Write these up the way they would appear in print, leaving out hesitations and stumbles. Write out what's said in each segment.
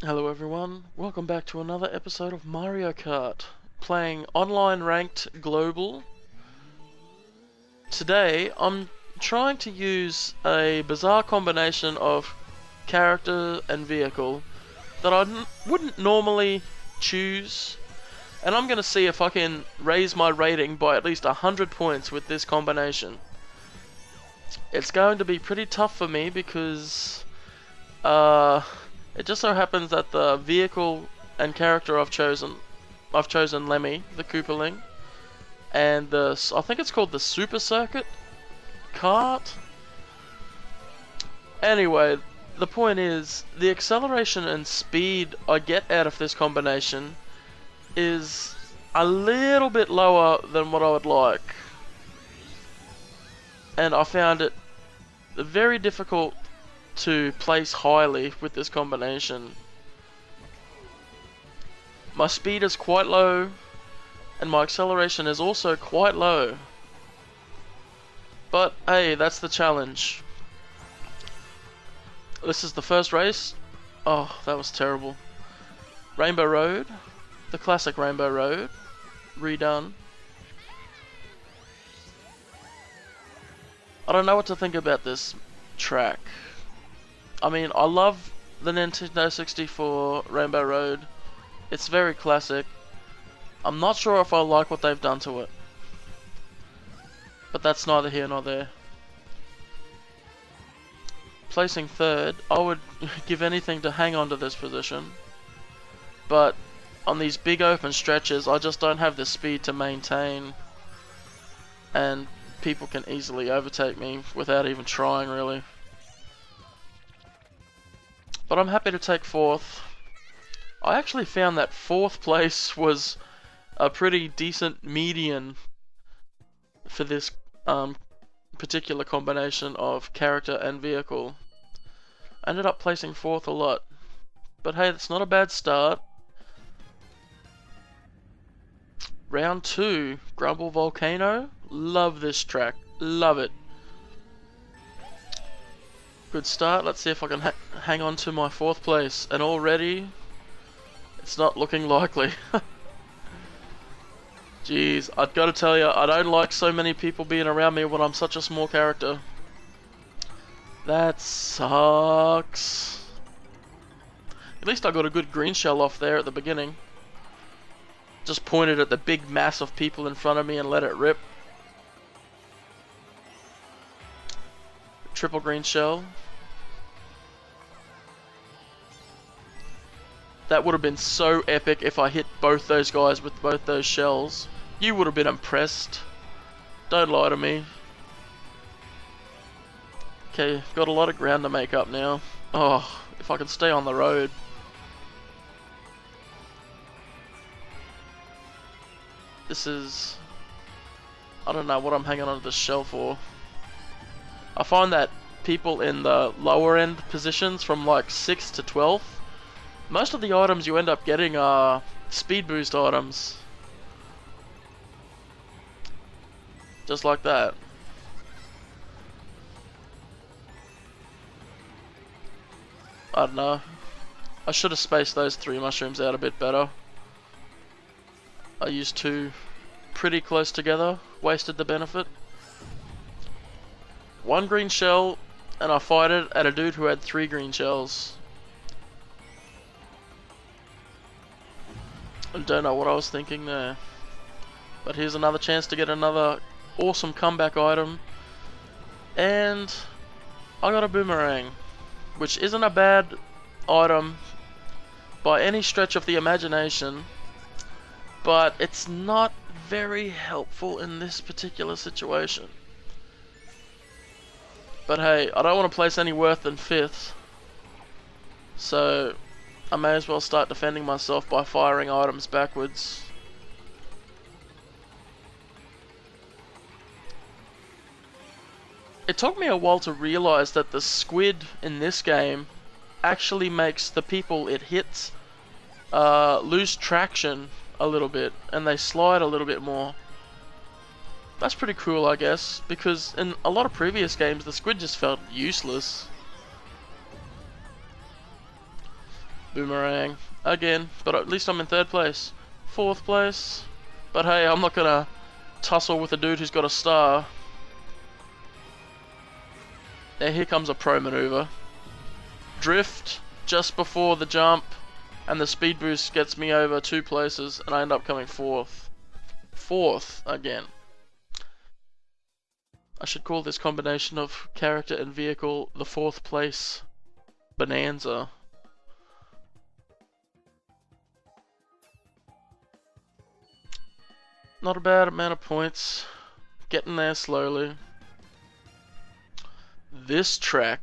Hello everyone, welcome back to another episode of Mario Kart, playing online ranked global. Today I'm trying to use a bizarre combination of character and vehicle that I wouldn't normally choose, and I'm going to see if I can raise my rating by at least 100 points with this combination. It's going to be pretty tough for me because it just so happens that the vehicle and character I've chosen Lemmy, the Koopaling, and I think it's called the Super Circuit Kart. Anyway, the point is, the acceleration and speed I get out of this combination is a little bit lower than what I would like. And I found it very difficult to place highly with this combination. My speed is quite low, and my acceleration is also quite low. But hey, that's the challenge. This is the first race. Oh, that was terrible. Rainbow Road, the classic Rainbow Road, redone. I don't know what to think about this track. I mean, I love the Nintendo 64 Rainbow Road. It's very classic. I'm not sure if I like what they've done to it. But that's neither here nor there. Placing third, I would give anything to hang on to this position. But on these big open stretches, I just don't have the speed to maintain. And people can easily overtake me without even trying, really. But I'm happy to take fourth. I actually found that fourth place was a pretty decent median for this particular combination of character and vehicle. I ended up placing fourth a lot. But hey, that's not a bad start. Round 2, Grumble Volcano. Love this track. Love it. Good start. Let's see if I can hang on to my fourth place. And already, it's not looking likely. Jeez, I've got to tell you, I don't like so many people being around me when I'm such a small character. That sucks. At least I got a good green shell off there at the beginning. Just pointed at the big mass of people in front of me and let it rip. Triple green shell. That would have been so epic if I hit both those guys with both those shells. You would have been impressed. Don't lie to me. Okay, got a lot of ground to make up now. Oh, if I can stay on the road. This is... I don't know what I'm hanging onto this shell for. I find that people in the lower end positions from like 6th to 12th, most of the items you end up getting are speed boost items. Just like that. I don't know. I should have spaced those 3 mushrooms out a bit better. I used 2 pretty close together, wasted the benefit. 1 green shell, and I fired it at a dude who had 3 green shells. I don't know what I was thinking there. But here's another chance to get another awesome comeback item. And I got a boomerang, which isn't a bad item by any stretch of the imagination, but it's not very helpful in this particular situation. But hey, I don't want to place any worse than 5th, so I may as well start defending myself by firing items backwards. It took me a while to realize that the squid in this game actually makes the people it hits lose traction a little bit, and they slide a little bit more. That's pretty cool, I guess, because in a lot of previous games the squid just felt useless. Boomerang. Again, but at least I'm in 3rd place. 4th place. But hey, I'm not gonna tussle with a dude who's got a star. Now here comes a pro maneuver. Drift just before the jump, and the speed boost gets me over 2 places, and I end up coming 4th. 4th again. I should call this combination of character and vehicle the 4th place bonanza. Not a bad amount of points. Getting there slowly. This track.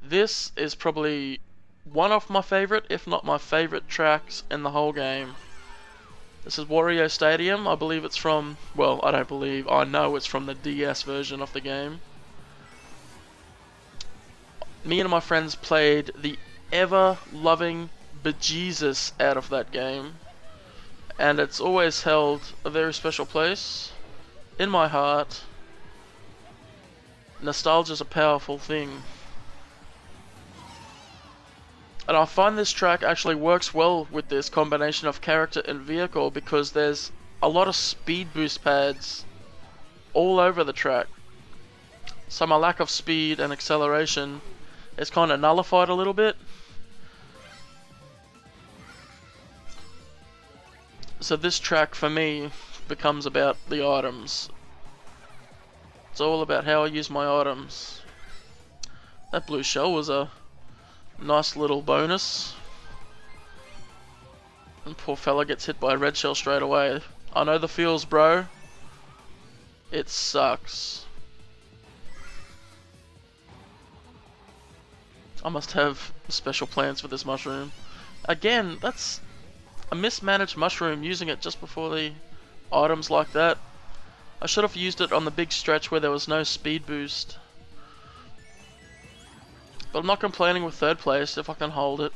This is probably one of my favourite, if not my favourite tracks in the whole game. This is Wario Stadium. I believe it's from, well, I don't believe, I know it's from the DS version of the game. Me and my friends played the ever-loving bejesus out of that game. And it's always held a very special place in my heart. Nostalgia's a powerful thing. And I find this track actually works well with this combination of character and vehicle because there's a lot of speed boost pads all over the track. So my lack of speed and acceleration is kind of nullified a little bit. So this track for me becomes about the items. It's all about how I use my items. That blue shell was a nice little bonus. And poor fella gets hit by a red shell straight away. I know the feels, bro. It sucks. I must have special plans for this mushroom. Again, that's a mismanaged mushroom, using it just before the items like that. I should have used it on the big stretch where there was no speed boost. But I'm not complaining with 3rd place if I can hold it.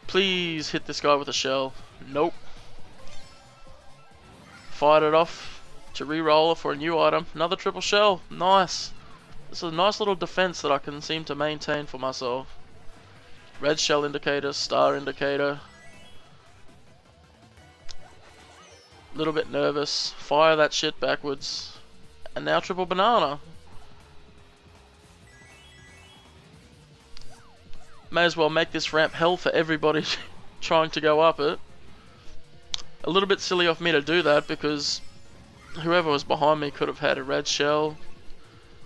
Please hit this guy with a shell. Nope. Fired it off to re-roll for a new item. Another triple shell. Nice. This is a nice little defense that I can seem to maintain for myself. Red shell indicator, star indicator. Little bit nervous. Fire that shit backwards. And now triple banana. May as well make this ramp hell for everybody trying to go up it. A little bit silly of me to do that because whoever was behind me could have had a red shell.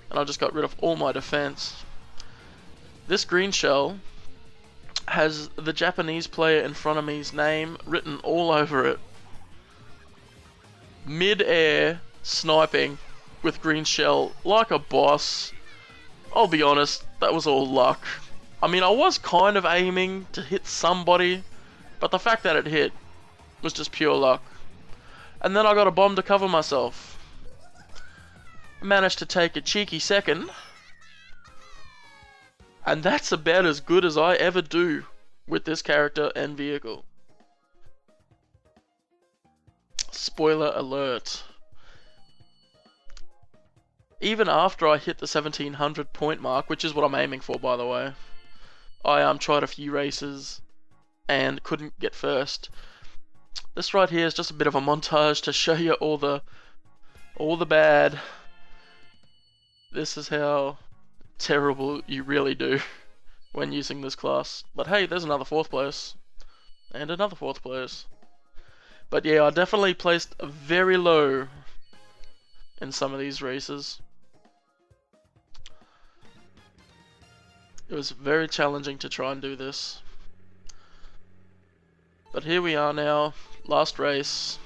And I just got rid of all my defense. This green shell has the Japanese player in front of me's name written all over it. Mid-air sniping with green shell like a boss. I'll be honest, that was all luck. I mean, I was kind of aiming to hit somebody, but the fact that it hit was just pure luck. And then I got a bomb to cover myself. Managed to take a cheeky second. And that's about as good as I ever do with this character and vehicle. Spoiler alert. Even after I hit the 1700 point mark, which is what I'm aiming for by the way, I tried a few races and couldn't get first. This right here is just a bit of a montage to show you all the bad. This is how terrible you really do when using this class. But hey, there's another 4th place. And another 4th place. But yeah, I definitely placed very low in some of these races. It was very challenging to try and do this. But here we are now, last race.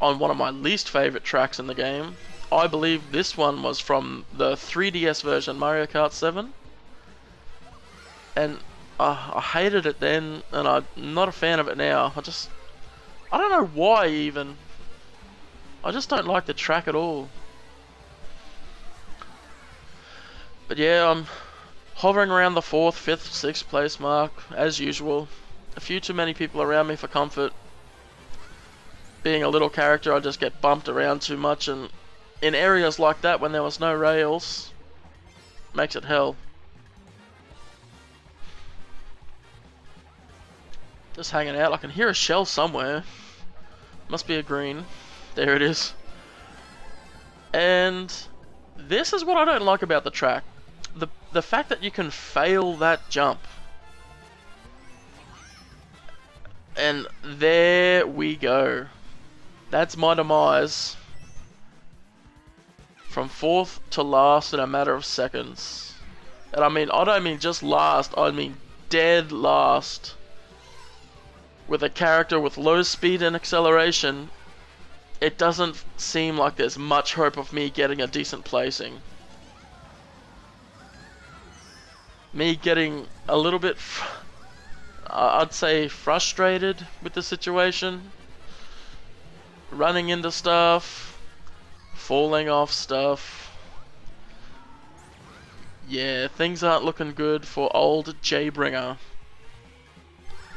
On one of my least favourite tracks in the game. I believe this one was from the 3DS version, Mario Kart 7. And I hated it then, and I'm not a fan of it now. I don't know why even. I just don't like the track at all. But yeah, I'm hovering around the 4th, 5th, 6th place mark, as usual. A few too many people around me for comfort. Being a little character, I just get bumped around too much, and in areas like that when there was no rails, makes it hell. Just hanging out. I can hear a shell somewhere. Must be a green. There it is. And this is what I don't like about the track. The fact that you can fail that jump. And there we go. That's my demise. From 4th to last in a matter of seconds. And I don't mean just last, I mean dead last. With a character with low speed and acceleration, it doesn't seem like there's much hope of me getting a decent placing. Me getting a little bit, I'd say, frustrated with the situation. Running into stuff. Falling off stuff. Yeah, things aren't looking good for old Jbringer.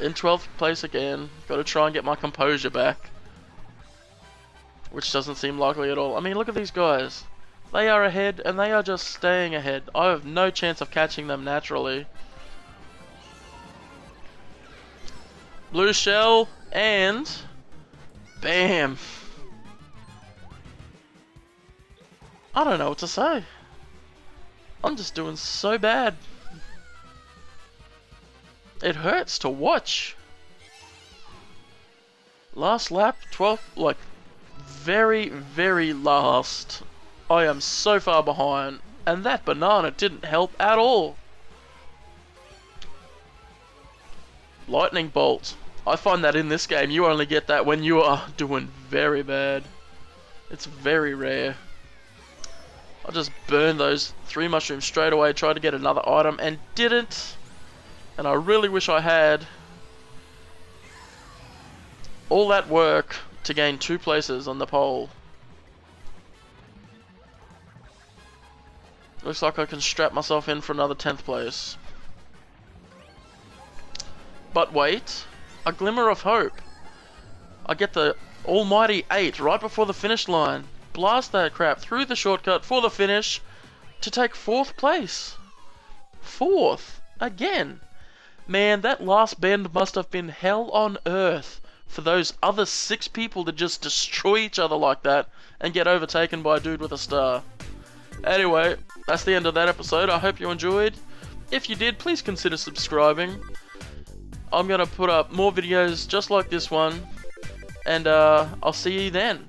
In 12th place again. Gotta try and get my composure back. Which doesn't seem likely at all. I mean, look at these guys. They are ahead, and they are just staying ahead. I have no chance of catching them naturally. Blue shell, and... bam! I don't know what to say. I'm just doing so bad. It hurts to watch. Last lap, 12th, like, very, very last. I am so far behind, and that banana didn't help at all. Lightning bolt. I find that in this game, you only get that when you are doing very bad. It's very rare. I just burned those 3 mushrooms straight away, tried to get another item, and didn't. And I really wish I had. All that work to gain 2 places on the pole. Looks like I can strap myself in for another 10th place. But wait, a glimmer of hope. I get the almighty 8 right before the finish line. Blast that crap through the shortcut for the finish to take 4th place. 4th, again. Man, that last bend must have been hell on earth for those other 6 people to just destroy each other like that and get overtaken by a dude with a star. Anyway, that's the end of that episode. I hope you enjoyed. If you did, please consider subscribing. I'm going to put up more videos just like this one, and I'll see you then.